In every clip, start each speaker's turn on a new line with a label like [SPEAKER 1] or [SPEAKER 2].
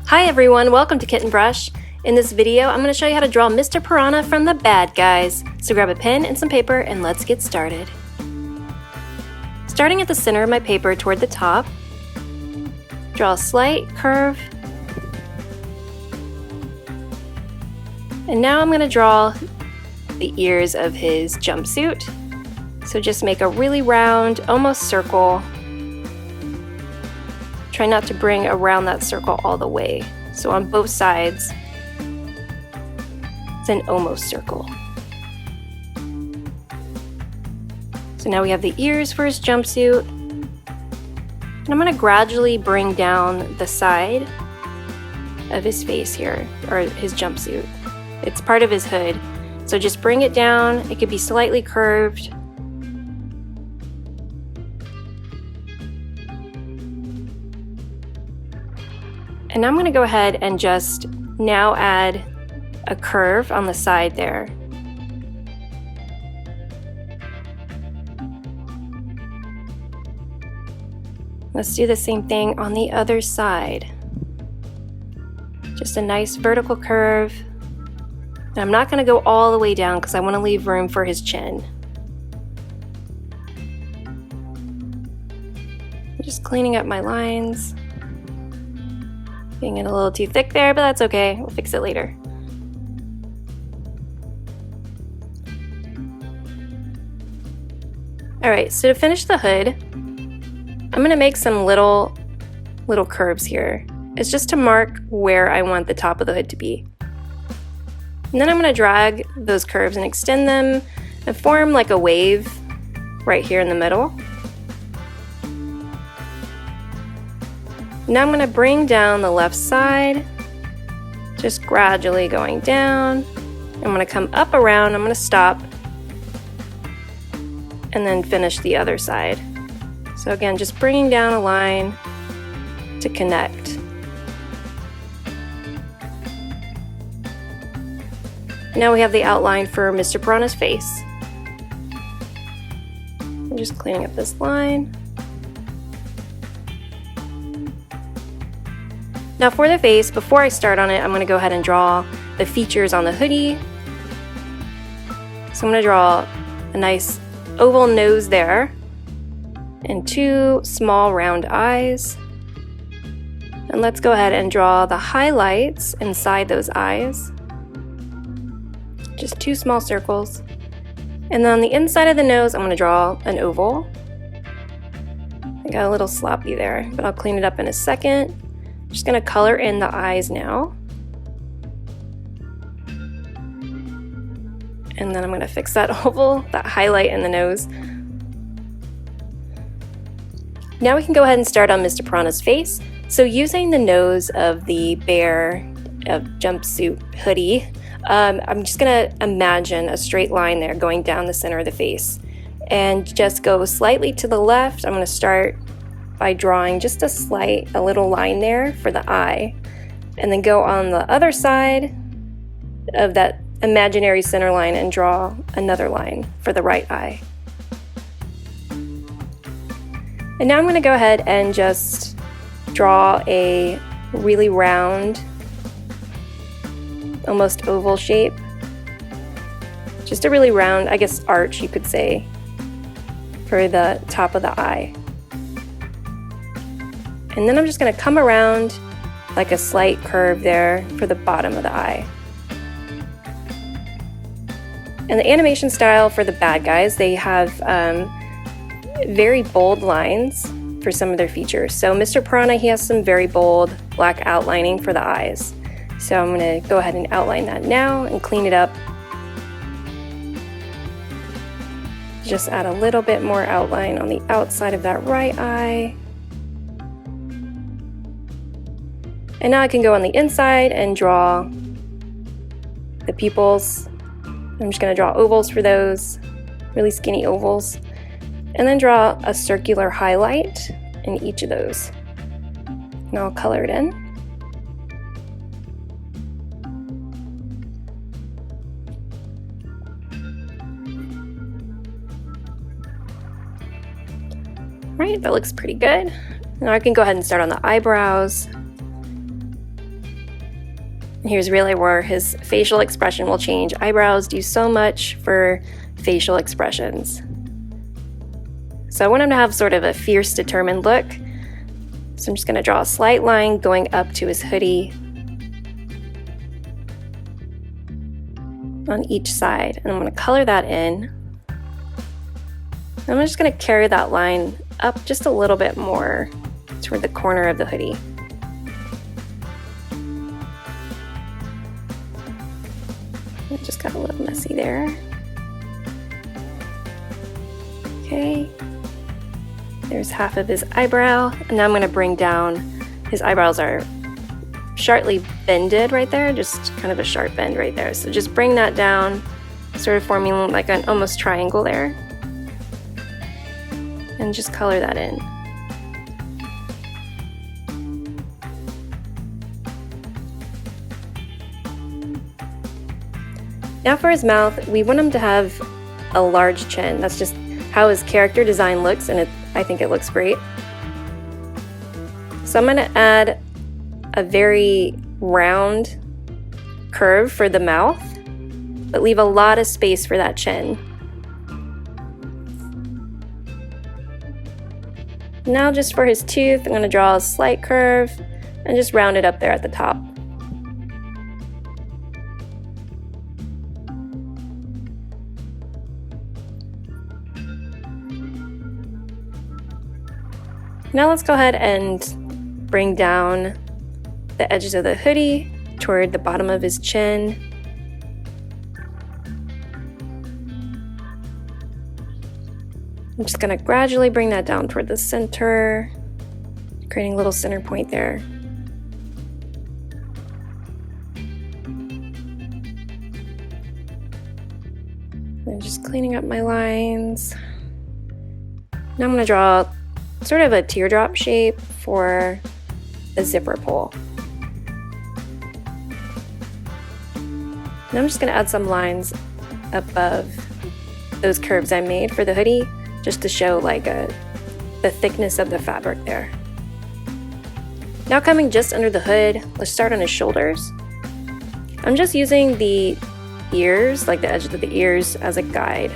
[SPEAKER 1] Hi everyone, welcome to Kit and Brush. In this video, I'm going to show you how to draw Mr. Piranha from the bad guys. So grab a pen and some paper and let's get started. Starting at the center of my paper toward the top, draw a slight curve. And now I'm going to draw the ears of his jumpsuit. So just make a really round, almost circle. Try not to bring around that circle all the way. So on both sides, it's an almost circle. So now we have the ears for his jumpsuit. And I'm going to gradually bring down the side of his face here, or his jumpsuit. It's part of his hood. So just bring it down. It could be slightly curved. And I'm going to go ahead and just now add a curve on the side there. Let's do the same thing on the other side. Just a nice vertical curve. And I'm not going to go all the way down because I want to leave room for his chin. I'm just cleaning up my lines. Getting it a little too thick there, but that's okay. We'll fix it later. Alright, so to finish the hood, I'm going to make some little curves here. It's just to mark where I want the top of the hood to be. And then I'm going to drag those curves and extend them and form like a wave right here in the middle. Now I'm going to bring down the left side, just gradually going down. I'm going to come up around, I'm going to stop, and then finish the other side. So again, just bringing down a line to connect. Now we have the outline for Mr. Piranha's face. I'm just cleaning up this line. Now for the face, before I start on it, I'm going to go ahead and draw the features on the hoodie. So I'm going to draw a nice oval nose there and two small round eyes. And let's go ahead and draw the highlights inside those eyes. Just two small circles. And then on the inside of the nose, I'm going to draw an oval. I got a little sloppy there, but I'll clean it up in a second. I'm just going to color in the eyes now. And then I'm going to fix that oval, that highlight in the nose. Now we can go ahead and start on Mr. Piranha's face. So using the nose of the bear jumpsuit hoodie, I'm just going to imagine a straight line there going down the center of the face. And just go slightly to the left. I'm going to start by drawing just a little line there for the eye, and then go on the other side of that imaginary center line and draw another line for the right eye. And now I'm going to go ahead and just draw a really round, almost oval shape. Just a really round, I guess, arch, you could say, for the top of the eye. And then I'm just going to come around like a slight curve there for the bottom of the eye. And the animation style for the bad guys, they have very bold lines for some of their features. So Mr. Piranha, he has some very bold black outlining for the eyes. So I'm going to go ahead and outline that now and clean it up. Just add a little bit more outline on the outside of that right eye. And now I can go on the inside and draw the pupils. I'm just going to draw ovals for those, really skinny ovals. And then draw a circular highlight in each of those. And I'll color it in. All right, that looks pretty good. Now I can go ahead and start on the eyebrows. And here's really where his facial expression will change. Eyebrows do so much for facial expressions. So I want him to have sort of a fierce, determined look. So I'm just going to draw a slight line going up to his hoodie on each side. And I'm going to color that in. I'm just going to carry that line up just a little bit more toward the corner of the hoodie. It just got a little messy there. Okay. There's half of his eyebrow, and now I'm going to bring down, his eyebrows are sharply bended right there, just kind of a sharp bend right there. So just bring that down, sort of forming like an almost triangle there, and just color that in. Now for his mouth, we want him to have a large chin. That's just how his character design looks, and I think it looks great. So I'm going to add a very round curve for the mouth, but leave a lot of space for that chin. Now just for his tooth, I'm going to draw a slight curve and just round it up there at the top. Now let's go ahead and bring down the edges of the hoodie toward the bottom of his chin. I'm just going to gradually bring that down toward the center, creating a little center point there. And just cleaning up my lines. Now I'm going to draw sort of a teardrop shape for the zipper pull. Now I'm just going to add some lines above those curves I made for the hoodie, just to show like the thickness of the fabric there. Now coming just under the hood, let's start on his shoulders. I'm just using the ears, like the edges of the ears, as a guide.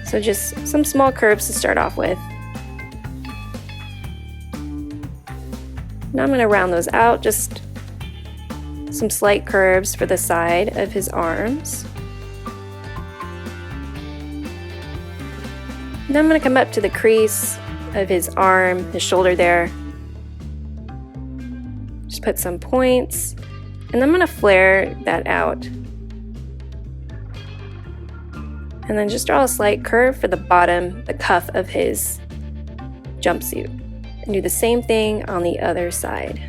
[SPEAKER 1] So just some small curves to start off with. Now I'm going to round those out, just some slight curves for the side of his arms. Now I'm going to come up to the crease of his arm, his shoulder there. Just put some points, and I'm going to flare that out. And then just draw a slight curve for the bottom, the cuff of his jumpsuit. And do the same thing on the other side.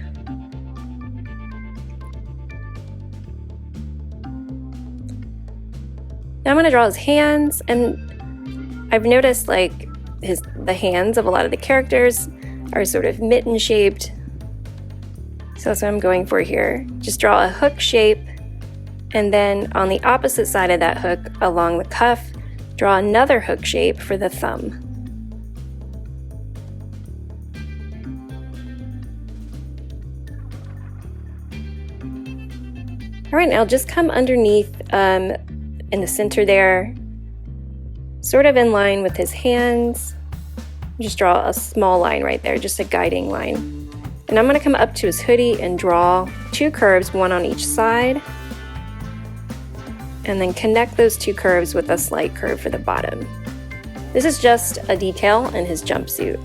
[SPEAKER 1] Now I'm going to draw his hands, and I've noticed like the hands of a lot of the characters are sort of mitten shaped. So that's what I'm going for here. Just draw a hook shape, and then on the opposite side of that hook along the cuff, draw another hook shape for the thumb. All right, now just come underneath in the center there, sort of in line with his hands. Just draw a small line right there, just a guiding line. And I'm going to come up to his hoodie and draw two curves, one on each side. And then connect those two curves with a slight curve for the bottom. This is just a detail in his jumpsuit.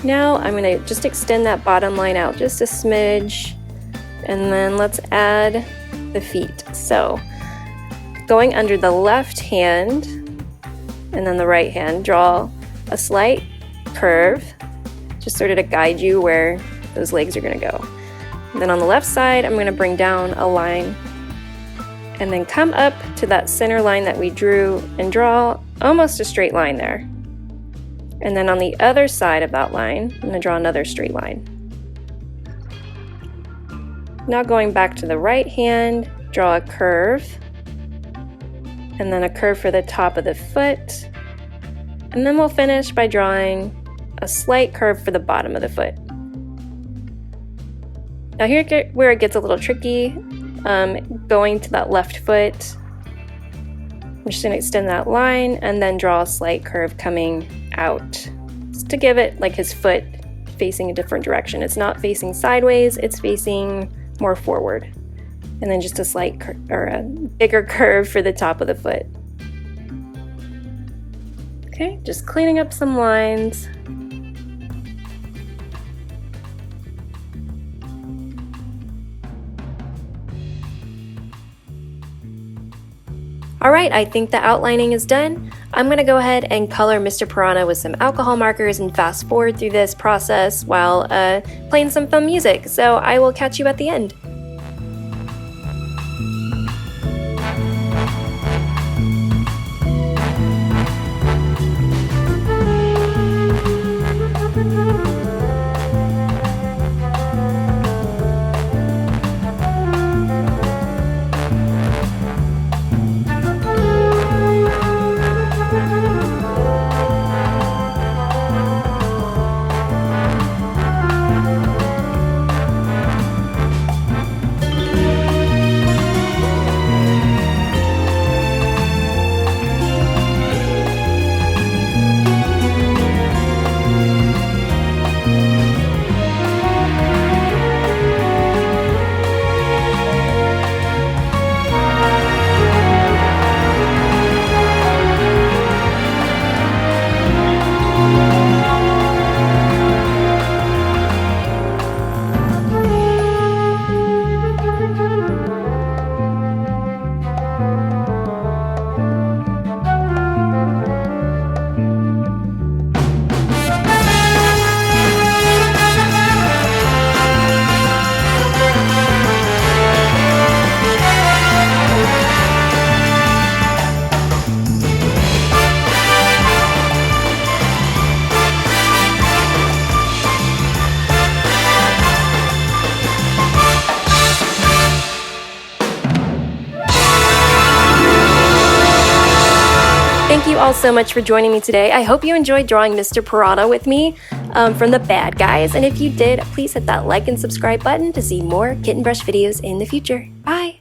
[SPEAKER 1] Now I'm going to just extend that bottom line out just a smidge, and then let's add the feet. So going under the left hand and then the right hand, draw a slight curve, just sort of to guide you where those legs are going to go. And then on the left side, I'm going to bring down a line and then come up to that center line that we drew and draw almost a straight line there. And then on the other side of that line, I'm going to draw another straight line. Now going back to the right hand, draw a curve. and then a curve for the top of the foot. And then we'll finish by drawing a slight curve for the bottom of the foot. Now here where it gets a little tricky, going to that left foot, I'm just going to extend that line and then draw a slight curve coming out, just to give it like his foot facing a different direction. It's not facing sideways, it's facing more forward. And then just a slight or a bigger curve for the top of the foot. Okay, just cleaning up some lines. Alright, I think the outlining is done. I'm going to go ahead and color Mr. Piranha with some alcohol markers and fast forward through this process while playing some fun music. So I will catch you at the end. Thank you all so much for joining me today. I hope you enjoyed drawing Mr. Piranha with me from the bad guys. And if you did, please hit that like and subscribe button to see more Kitten Brush videos in the future. Bye!